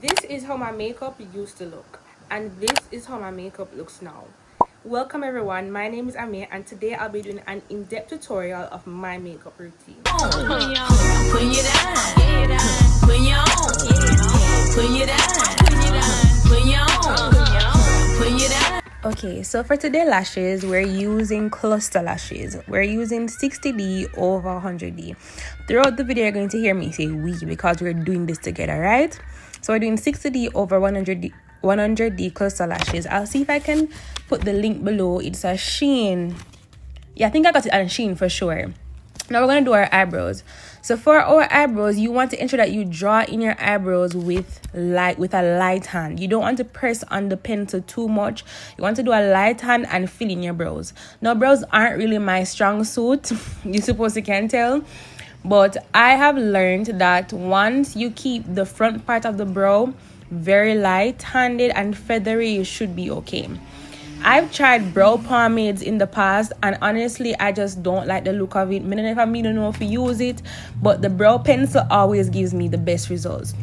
This is how my makeup used to look, and this is how my makeup looks now. Welcome everyone, my name is Amir, and today I'll be doing an in-depth tutorial of my makeup routine. Okay, so for today lashes, we're using cluster lashes. We're using 60D over 100D. Throughout the video, you're going to hear me say we because we're doing this together, right? So we're doing 60D over 100D cluster lashes. I'll see if I can put the link below. It's a Shein. Yeah, I think I got it on Shein for sure. Now we're going to do our eyebrows. So for our eyebrows, you want to ensure that you draw in your eyebrows with a light hand. You don't want to press on the pencil too much. You want to do a light hand and fill in your brows. Now brows aren't really my strong suit. You suppose you can tell. But I have learned that once you keep the front part of the brow very light-handed and feathery, you should be okay. I've tried brow pomades in the past, and honestly I just don't like the look of it. I don't know if I don't know if you use it, but the brow pencil always gives me the best results.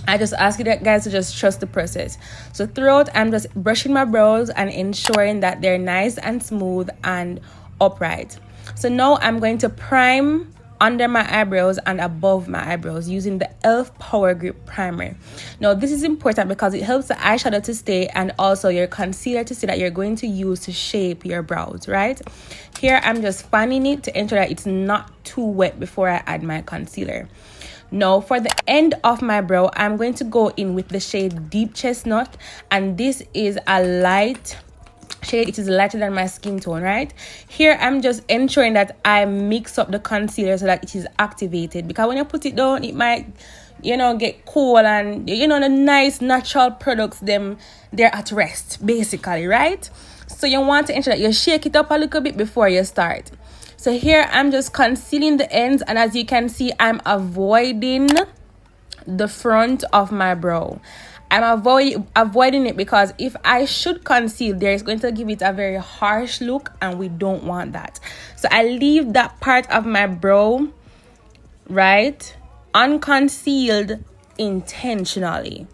I just ask you guys to just trust the process. So throughout, I'm just brushing my brows and ensuring that they're nice and smooth and upright. So now I'm going to prime under my eyebrows and above my eyebrows using the e.l.f. Power Grip Primer. Now this is important because it helps the eyeshadow to stay and also your concealer to stay that you're going to use to shape your brows, right? Here I'm just fanning it to ensure that it's not too wet before I add my concealer. Now for the end of my brow, I'm going to go in with the shade Deep Chestnut, and this is a light shade. It is lighter than my skin tone, right? Here I'm just ensuring that I mix up the concealer so that it is activated, because when you put it down it might get cool, and the nice natural products they're at rest basically, right? So you want to ensure that you shake it up a little bit before you start. So here I'm just concealing the ends, and as you can see I'm avoiding the front of my brow. I'm avoiding it because if I should conceal, there is going to give it a very harsh look, and we don't want that. So I leave that part of my brow, right, unconcealed intentionally.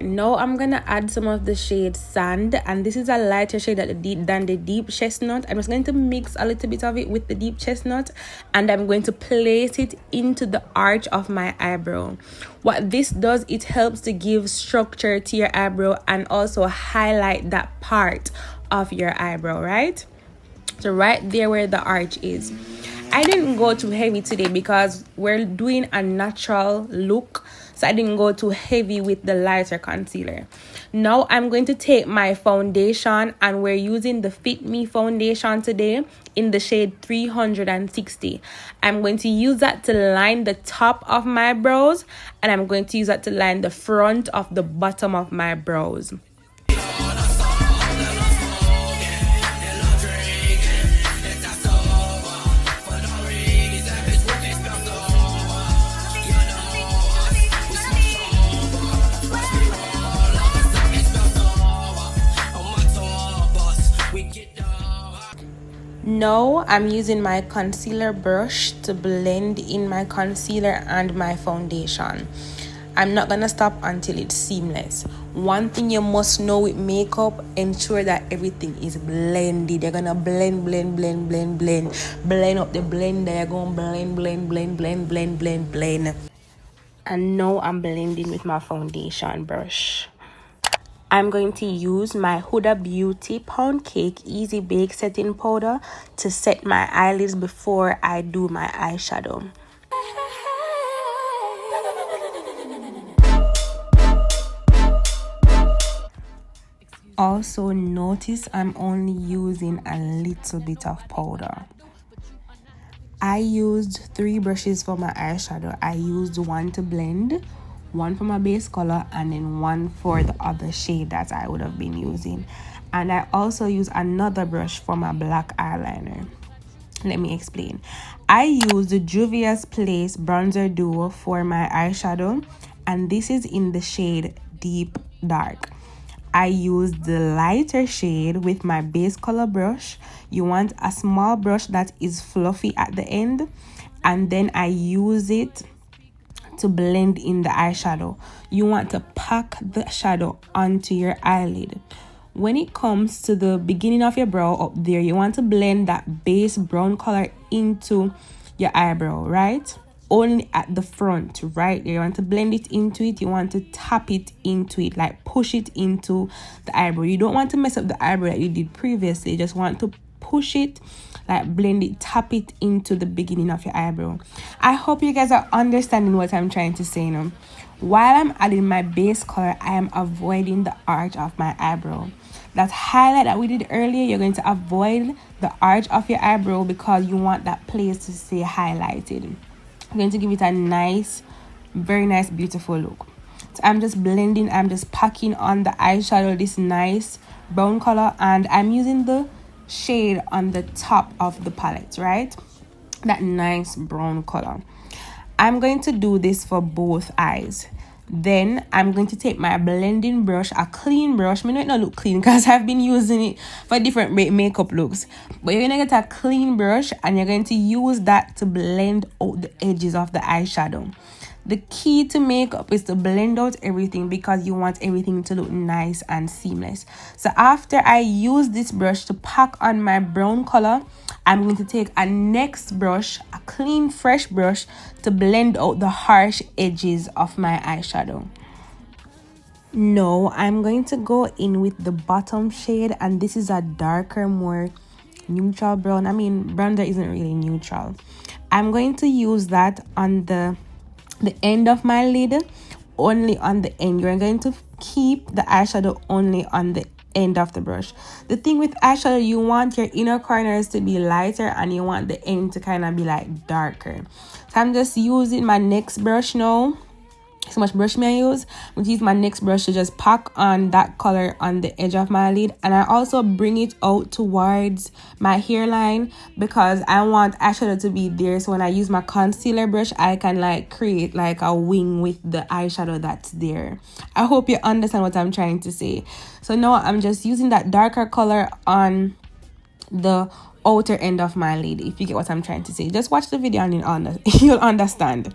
Now I'm gonna add some of the shade Sand, and this is a lighter shade than the Deep Chestnut. I'm just going to mix a little bit of it with the Deep Chestnut, and I'm going to place it into the arch of my eyebrow. What this does, it helps to give structure to your eyebrow and also highlight that part of your eyebrow, right? So right there where the arch is. I didn't go too heavy today because we're doing a natural look, so I didn't go too heavy with the lighter concealer. Now I'm going to take my foundation, and we're using the Fit Me foundation today in the shade 360. I'm going to use that to line the top of my brows, and I'm going to use that to line the front of the bottom of my brows. Now I'm using my concealer brush to blend in my concealer and my foundation. I'm not gonna stop until it's seamless. One thing you must know with makeup, ensure that everything is blended. You're gonna blend up the blender. You're gonna blend. And now I'm blending with my foundation brush. I'm going to use my Huda Beauty Pound Cake Easy Bake Setting Powder to set my eyelids before I do my eyeshadow. Also notice I'm only using a little bit of powder. I used 3 brushes for my eyeshadow. I used one to blend, one for my base color, and then one for the other shade that I would have been using. And I also use another brush for my black eyeliner. Let me explain. I used the Juvia's Place Bronzer Duo for my eyeshadow, and this is in the shade Deep Dark. I use the lighter shade with my base color brush. You want a small brush that is fluffy at the end, and then I use it to blend in the eyeshadow. You want to pack the shadow onto your eyelid. When it comes to the beginning of your brow up there, you want to blend that base brown color into your eyebrow, right? Only at the front, right there. You want to blend it into it. You want to tap it into it, like push it into the eyebrow. You don't want to mess up the eyebrow that you did previously. You just want to push it, like blend it, tap it into the beginning of your eyebrow. I hope you guys are understanding what I'm trying to say now. While I'm adding my base color, I am avoiding the arch of my eyebrow. That highlight that we did earlier, you're going to avoid the arch of your eyebrow because you want that place to stay highlighted. I'm going to give it a nice, very nice, beautiful look. So I'm just blending, I'm just packing on the eyeshadow, this nice brown color, and I'm using the shade on the top of the palette, right? That nice brown color. I'm going to do this for both eyes. Then I'm going to take my blending brush, a clean brush. May not look clean because I've been using it for different makeup looks. But you're going to get a clean brush and you're going to use that to blend out the edges of the eyeshadow. The key to makeup is to blend out everything because you want everything to look nice and seamless. So after I use this brush to pack on my brown color, I'm going to take a next brush, a clean fresh brush, to blend out the harsh edges of my eyeshadow. Now I'm going to go in with the bottom shade, and this is a darker, more neutral brown. I mean, bronzer isn't really neutral. I'm going to use that on the end of my lid, only on the end. You're going to keep the eyeshadow only on the end of the brush. The thing with eyeshadow, you want your inner corners to be lighter and you want the end to kind of be like darker. So I'm just using my next brush now. So much brush may I use? I'm going to use my next brush to just pack on that color on the edge of my lid, and I also bring it out towards my hairline because I want eyeshadow to be there. So when I use my concealer brush, I can like create like a wing with the eyeshadow that's there. I hope you understand what I'm trying to say. So now I'm just using that darker color on the outer end of my lid. If you get what I'm trying to say, just watch the video and you'll understand.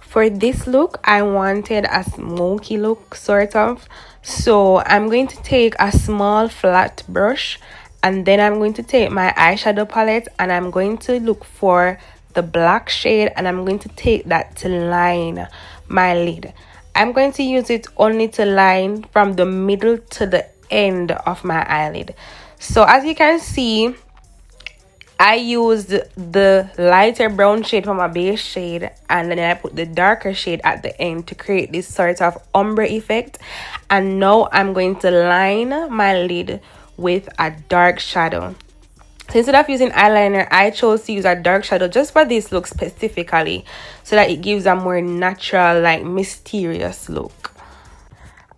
For this look, I wanted a smoky look, sort of. So I'm going to take a small flat brush, and then I'm going to take my eyeshadow palette and I'm going to look for the black shade, and I'm going to take that to line my lid. I'm going to use it only to line from the middle to the end of my eyelid. So as you can see, I used the lighter brown shade for my base shade, and then I put the darker shade at the end to create this sort of ombre effect. And now I'm going to line my lid with a dark shadow. So instead of using eyeliner, I chose to use a dark shadow just for this look specifically, so that it gives a more natural, like mysterious look.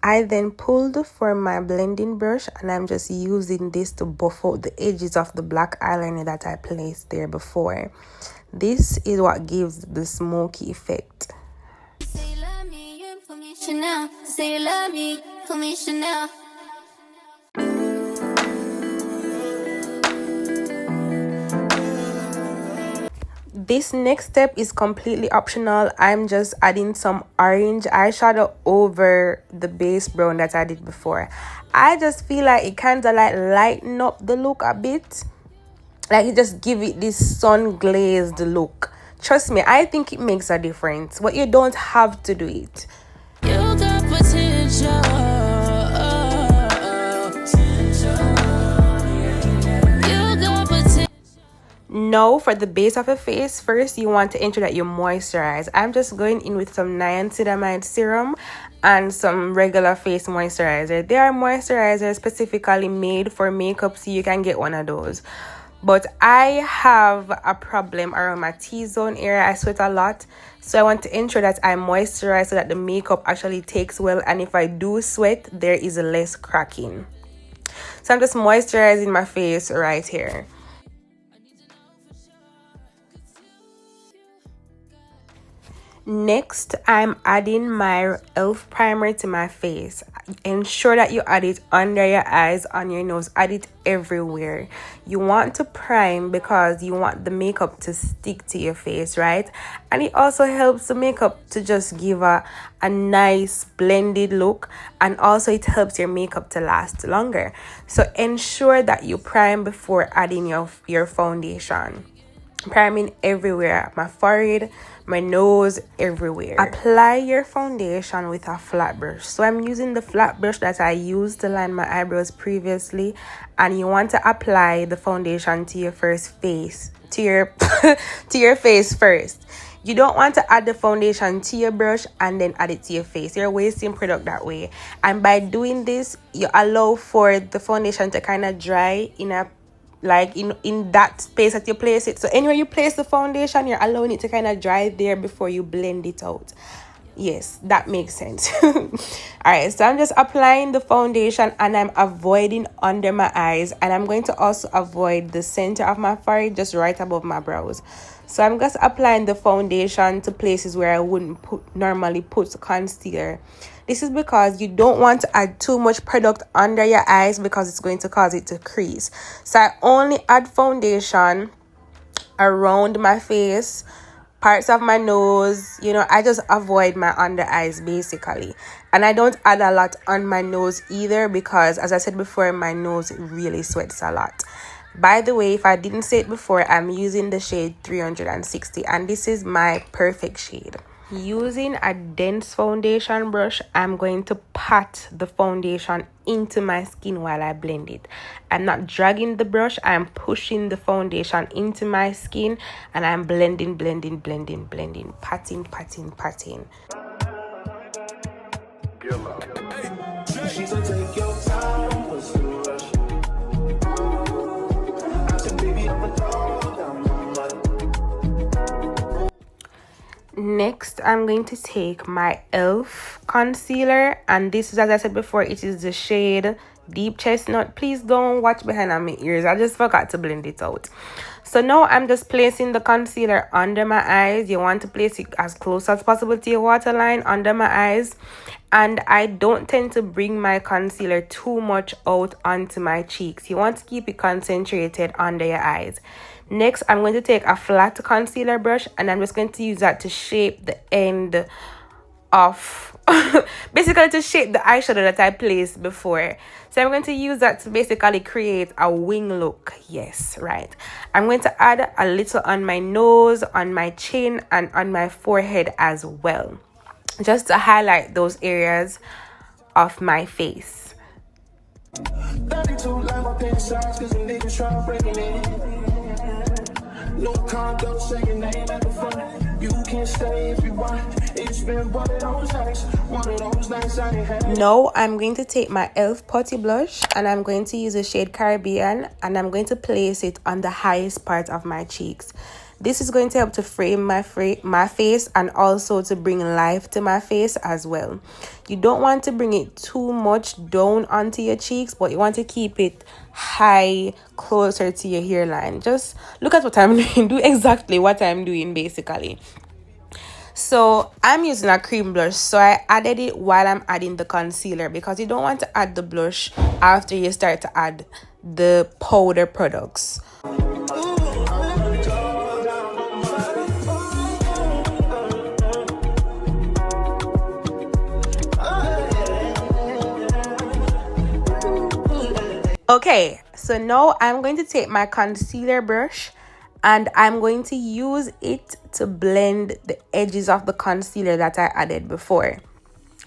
I then pulled for my blending brush, and I'm just using this to buff out the edges of the black eyeliner that I placed there before. This is what gives the smoky effect. Say love me, you put me Chanel. Say love me, put me Chanel. This next step is completely optional. I'm just adding some orange eyeshadow over the base brown that I did before. I just feel like it kind of like lighten up the look a bit. Like it just give it this sun glazed look. Trust me, I think it makes a difference, but you don't have to do it. You got potential. Now for the base of your face, first you want to ensure that you moisturize. I'm just going in with some niacinamide serum and some regular face moisturizer. They are moisturizers specifically made for makeup, so you can get one of those. but I have a problem around my T-zone area. I sweat a lot, so I want to ensure that I moisturize so that the makeup actually takes well, and if I do sweat, there is less cracking. So I'm just moisturizing my face right here. Next, I'm adding my e.l.f. primer to my face. Ensure that you add it under your eyes, on your nose, add it everywhere. You want to prime because you want the makeup to stick to your face, right? And it also helps the makeup to just give a nice blended look, and also it helps your makeup to last longer. So ensure that you prime before adding your foundation. Priming everywhere, my forehead, my nose, everywhere. Apply your foundation with a flat brush. So I'm using the flat brush that I used to line my eyebrows previously, and you want to apply the foundation to your face first. You don't want to add the foundation to your brush and then add it to your face. You're wasting product that way. And by doing this, you allow for the foundation to kind of dry in that space that you place it. So anywhere you place the foundation, you're allowing it to kind of dry there before you blend it out. Yes, that makes sense. All right, so I'm just applying the foundation and I'm avoiding under my eyes, and I'm going to also avoid the center of my forehead, just right above my brows. So I'm just applying the foundation to places where I wouldn't normally put concealer. This is because you don't want to add too much product under your eyes because it's going to cause it to crease. So I only add foundation around my face, parts of my nose. I just avoid my under eyes basically. And I don't add a lot on my nose either because, as I said before, my nose really sweats a lot. By the way, if I didn't say it before, I'm using the shade 360, and this is my perfect shade. Using a dense foundation brush, I'm going to pat the foundation into my skin while I blend it. I'm not dragging the brush, I'm pushing the foundation into my skin, and I'm blending, patting. She said, take your time, what's the rush? I said, baby, I'm a dog, I'm a mud. Next, I'm going to take my e.l.f. concealer, and this is, as I said before, it is the shade Deep Chestnut. Please don't watch behind my ears, I just forgot to blend it out. So now I'm just placing the concealer under my eyes. You want to place it as close as possible to your waterline under my eyes. And I don't tend to bring my concealer too much out onto my cheeks. You want to keep it concentrated under your eyes. Next, I'm going to take a flat concealer brush, and I'm just going to use that to shape the end of basically to shape the eyeshadow that I placed before. So I'm going to use that to basically create a wing look. Yes, right. I'm going to add a little on my nose, on my chin, and on my forehead as well, just to highlight those areas of my face. No condo, say your name at the front. You can stay if you want. It's been one of those nights I ain't had. Now I'm going to take my e.l.f. putty blush, and I'm going to use the shade Caribbean, and I'm going to place it on the highest part of my cheeks. This is going to help to frame my face and also to bring life to my face as well. You don't want to bring it too much down onto your cheeks, but you want to keep it high, closer to your hairline. Just look at what I'm doing. Do exactly what I'm doing basically. So I'm using a cream blush, so I added it while I'm adding the concealer, because you don't want to add the blush after you start to add the powder products. Okay, so now I'm going to take my concealer brush, and I'm going to use it to blend the edges of the concealer that I added before.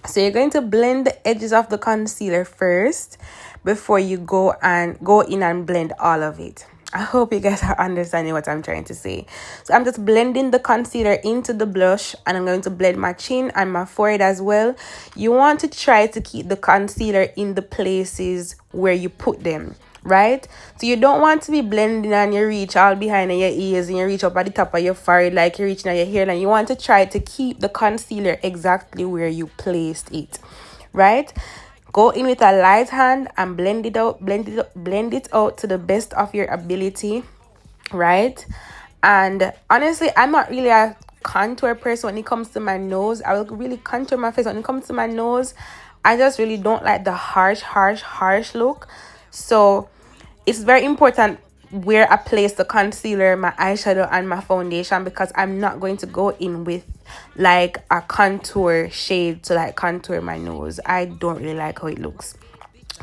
So you're going to blend the edges of the concealer first before you go in and blend all of it. I hope you guys are understanding what I'm trying to say. So I'm just blending the concealer into the blush, and I'm going to blend my chin and my forehead as well. You want to try to keep the concealer in the places where you put them, right? So you don't want to be blending and you reach all behind your ears and you reach up at the top of your forehead like you're reaching at your hairline. You want to try to keep the concealer exactly where you placed it, right? Go in with a light hand and blend it out to the best of your ability, right? And honestly, I'm not really a contour person when it comes to my nose. I will really contour my face. When it comes to my nose, I just really don't like the harsh look. So it's very important where I place the concealer, my eyeshadow, and my foundation, because I'm not going to go in with like a contour shade to like contour my nose. I don't really like how it looks.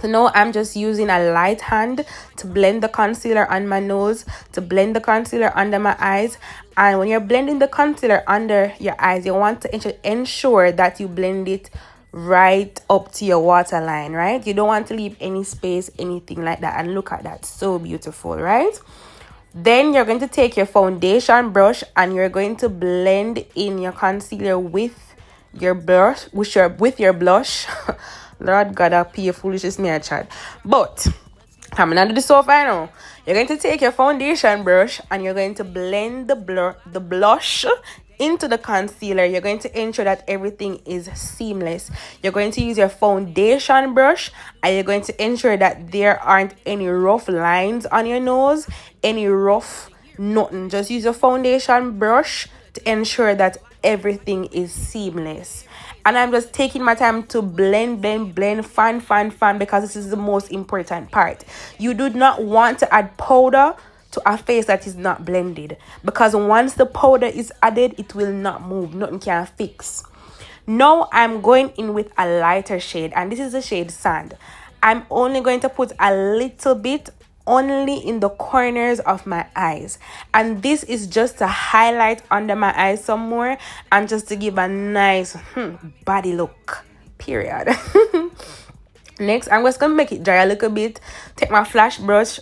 So now I'm just using a light hand to blend the concealer on my nose, to blend the concealer under my eyes. And when you're blending the concealer under your eyes, you want to ensure that you blend it right up to your waterline, right? You don't want to leave any space, anything like that. And look at that, so beautiful, right? Then you're going to take your foundation brush and you're going to blend in your concealer with your blush, with your blush. Lord God, I pay foolishness me a chat. But I'm not do this so far now. You're going to take your foundation brush and you're going to blend the blush into the concealer. You're going to ensure that everything is seamless. You're going to use your foundation brush and you're going to ensure that there aren't any rough lines on your nose, any rough nothing. Just use your foundation brush to ensure that everything is seamless. And I'm just taking my time to blend, fan, because this is the most important part. You do not want to add powder to a face that is not blended, because once the powder is added, it will not move. Nothing can fix. Now I'm going in with a lighter shade, and this is the shade Sand. I'm only going to put a little bit only in the corners of my eyes, and this is just to highlight under my eyes some more and just to give a nice body look, period. Next, I'm just gonna make it dry a little bit. Take my flat brush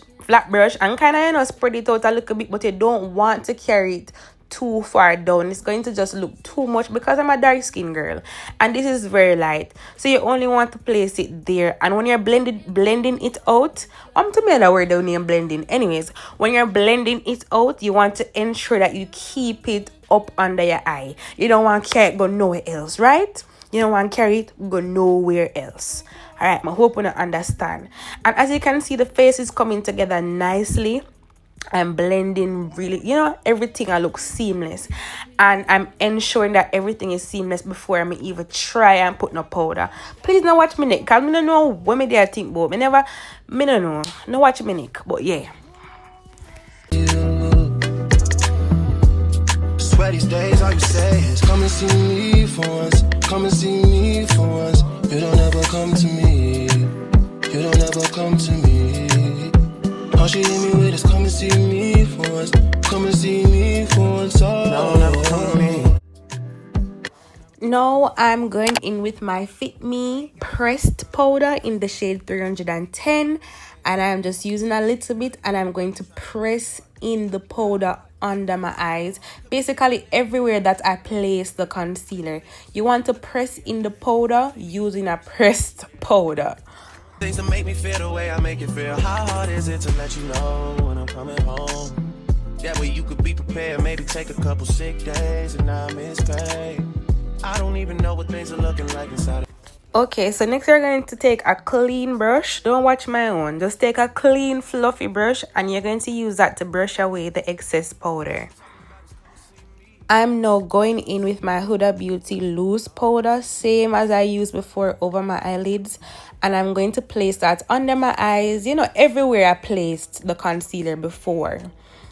and kind of spread it out a little bit, but you don't want to carry it too far down. It's going to just look too much because I'm a dark skin girl and this is very light, so you only want to place it there. And when you're blending it out, I'm to me that word down here, blending. Anyways, when you're blending it out, you want to ensure that you keep it up under your eye. You don't want to carry it go nowhere else, right? You don't want to carry it go nowhere else. All right, I hope you understand. And as you can see, the face is coming together nicely. I'm blending really, everything I look seamless, and I'm ensuring that everything is seamless before I even try and put no powder. Please don't watch me neck, because I don't know what me there think about. Me don't know. No watch me neck, but yeah. Swear these days all you say is come and see me for once. Come and see me for once. You don't ever come to me. You don't ever come to me. All she hit me with is come and see me for once. Come and see me for once. Oh, no, never come to me. Now I'm going in with my Fit Me pressed powder in the shade 310, and I'm just using a little bit and I'm going to press in the powder under my eyes, basically everywhere that I place the concealer. You want to press in the powder using a pressed powder. Things that make me feel the way I make it feel. How hard is it to let you know when I'm coming home? That way you could be prepared, maybe take a couple sick days and not miss pay. I don't even know what things are looking like inside. Okay, so next we're going to take a clean brush. Don't watch my own. Just take a clean fluffy brush and you're going to use that to brush away the excess powder. I'm now going in with my Huda Beauty loose powder, same as I used before over my eyelids, and I'm going to place that under my eyes, everywhere I placed the concealer before,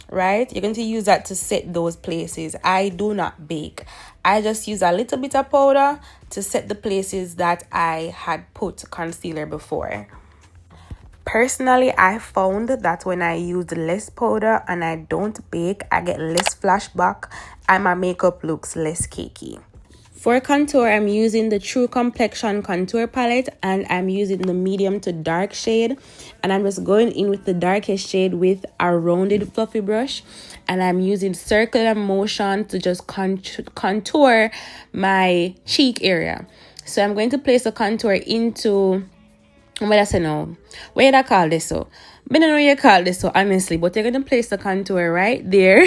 right? You're going to use that to set those places. I do not bake. I just use a little bit of powder to set the places that I had put concealer before. Personally, I found that when I use less powder and I don't bake, I get less flashback and my makeup looks less cakey. For contour, I'm using the True Complexion contour palette and I'm using the medium to dark shade, and I'm just going in with the darkest shade with a rounded fluffy brush, and I'm using circular motion to just contour my cheek area. So I'm going to place the contour into, what did I say now? What did I call this? So I don't know what you call this, so honestly, but you're gonna place the contour right there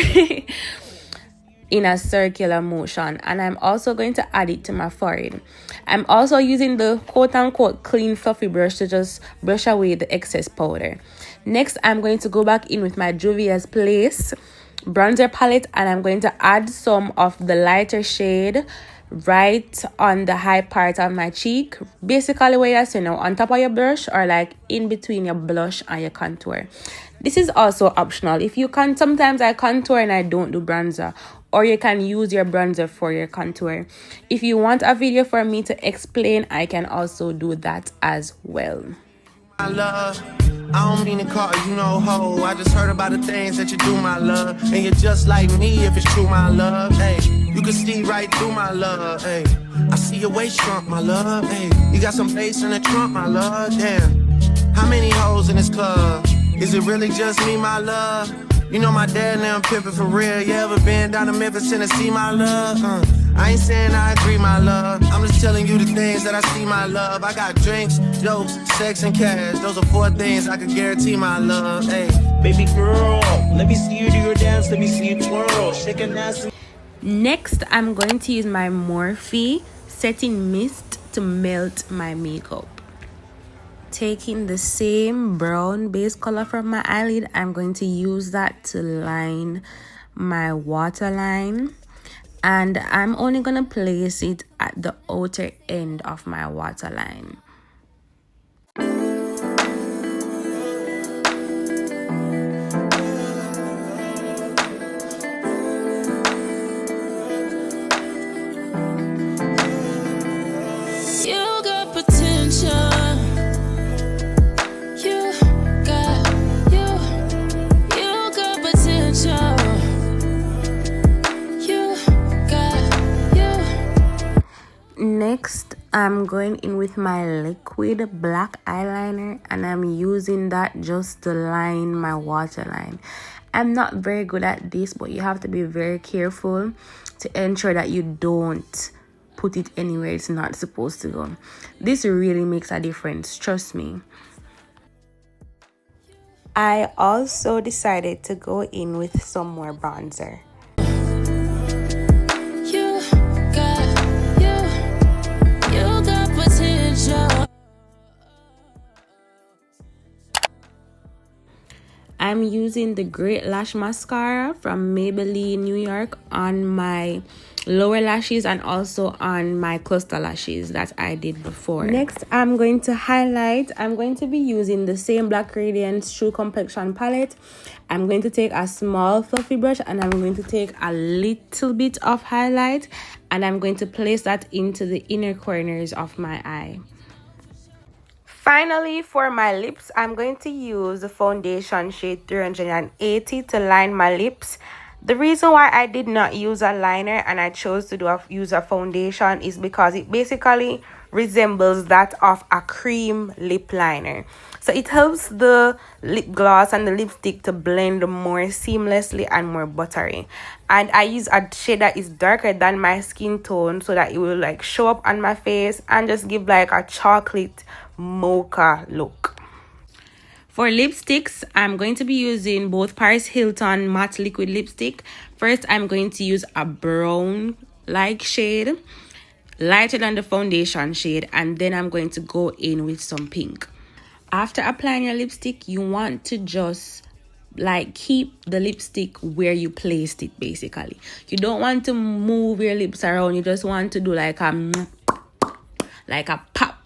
in a circular motion, and I'm also going to add it to my forehead. I'm also using the quote-unquote clean fluffy brush to just brush away the excess powder. Next, I'm going to go back in with my Juvia's Place bronzer palette, and I'm going to add some of the lighter shade right on the high part of my cheek, basically where you're seeing now on top of your brush, or like in between your blush and your contour. This is also optional. If you can, sometimes I contour and I don't do bronzer, or you can use your bronzer for your contour. If you want a video for me to explain, I can also do that as well. My love, I don't mean to call you no hoe. I just heard about the things that you do, my love. And you're just like me if it's true, my love. Hey, you can see right through my love. Hey, I see your waist shrunk, my love. Hey, you got some bass in the trunk, my love. Damn, how many hoes in this club? Is it really just me, my love? You know my dad and I'm pimping for real. You ever been down to Memphis, Tennessee, my love? I ain't saying I agree, my love. I'm just telling you the things that I see, my love. I got drinks, jokes, sex, and cash. Those are 4 things I can guarantee, my love. Hey, baby girl, let me see you do your dance. Let me see you twirl, shake a ass. Next, I'm going to use my Morphe setting mist to melt my makeup. Taking the same brown base color from my eyelid, I'm going to use that to line my waterline, and I'm only going to place it at the outer end of my waterline. You got potential. Next, I'm going in with my liquid black eyeliner, and I'm using that just to line my waterline. I'm not very good at this, but you have to be very careful to ensure that you don't put it anywhere it's not supposed to go. This really makes a difference, trust me. I also decided to go in with some more bronzer. I'm using the Great Lash Mascara from Maybelline New York on my lower lashes and also on my cluster lashes that I did before. Next, I'm going to highlight. I'm going to be using the same Black Radiance True Complexion palette. I'm going to take a small fluffy brush and I'm going to take a little bit of highlight, and I'm going to place that into the inner corners of my eye. Finally, for my lips, I'm going to use the foundation shade 380 to line my lips. The reason why I did not use a liner and I chose to use a foundation is because it basically resembles that of a cream lip liner. So it helps the lip gloss and the lipstick to blend more seamlessly and more buttery. And I use a shade that is darker than my skin tone so that it will like show up on my face and just give like a chocolate mocha look. For lipsticks, I'm going to be using both Paris Hilton matte liquid lipstick. First, I'm going to use a brown like shade, lighter than the foundation shade, and then I'm going to go in with some pink. After applying your lipstick, you want to just like keep the lipstick where you placed it. Basically, you don't want to move your lips around. You just want to do like a pop.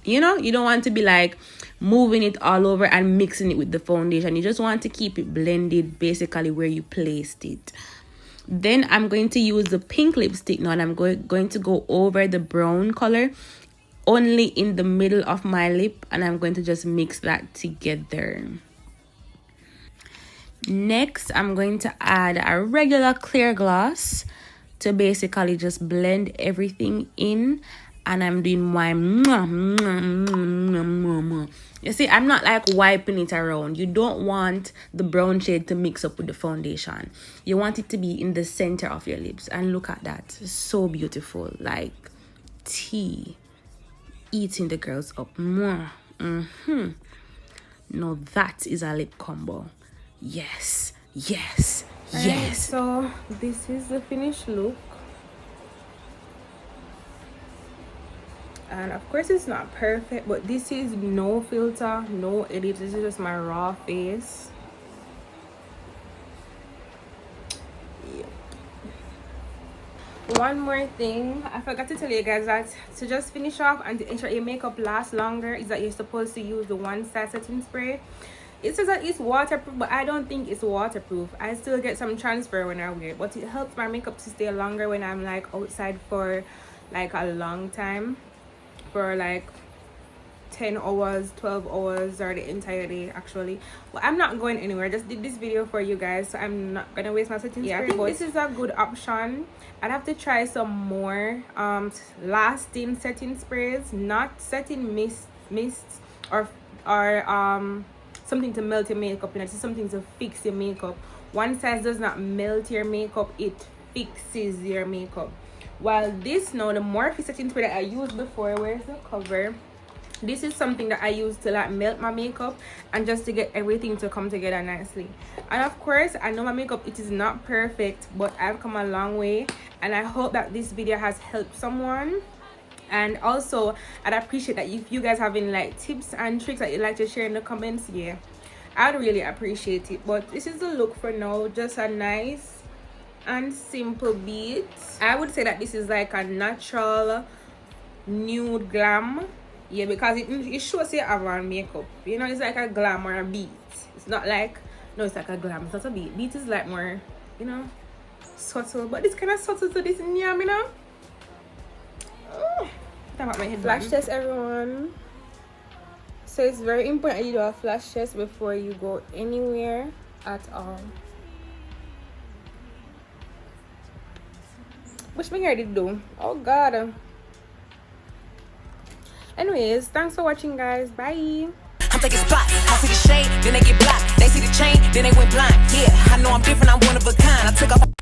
You know, you don't want to be like moving it all over and mixing it with the foundation. You just want to keep it blended basically where you placed it. Then I'm going to use the pink lipstick now, and I'm going to go over the brown color only in the middle of my lip, and I'm going to just mix that together. Next, I'm going to add a regular clear gloss to basically just blend everything in. And I'm doing my you see, I'm not like wiping it around. You don't want the brown shade to mix up with the foundation. You want it to be in the center of your lips. And look at that, it's so beautiful, like tea eating the girls up. Now that is a lip combo. Yes, yes, yes. Right, so this is the finished look. And of course it's not perfect, but this is no filter, no edit. This is just my raw face. Yep. One more thing I forgot to tell you guys, that to just finish off and to ensure your makeup lasts longer, is that you're supposed to use the one side setting spray. It says that it's waterproof, but I don't think it's waterproof. I still get some transfer when I wear it, but it helps my makeup to stay longer when I'm like outside for like a long time, for like 10 hours, 12 hours, or the entire day actually. But I'm not going anywhere. I just did this video for you guys, so I'm not gonna waste my setting spray. I think this is a good option. I'd have to try some more lasting setting sprays, not setting mists or something to melt your makeup. It's something to fix your makeup. One size does not melt your makeup, it fixes your makeup. While this now, the Morphe setting spray that I used before, where's the cover? This is something that I use to like melt my makeup and just to get everything to come together nicely. And of course, I know my makeup, it is not perfect, but I've come a long way, and I hope that this video has helped someone. And also, I'd appreciate that if you guys have any like tips and tricks that you'd like to share in the comments. Yeah, I'd really appreciate it. But this is the look for now, just a nice and simple beat. I would say that this is like a natural nude glam. Yeah, because it shows you have on makeup, you know. It's like a glam or a beat. It's not like, no, it's like a glam, it's not a beat. Beat is like more, you know, subtle, but this kind of subtle to this yam, you know. About my head. Flash test, everyone. So it's very important you do a flash test before you go anywhere at all. Wish my hair did do. Oh god. Anyways, thanks for watching, guys. Bye. I'm taking spots, I see the shade, then they get blocked. They see the chain, then they went blind. Yeah, I know I'm different, I'm one of a kind. I took off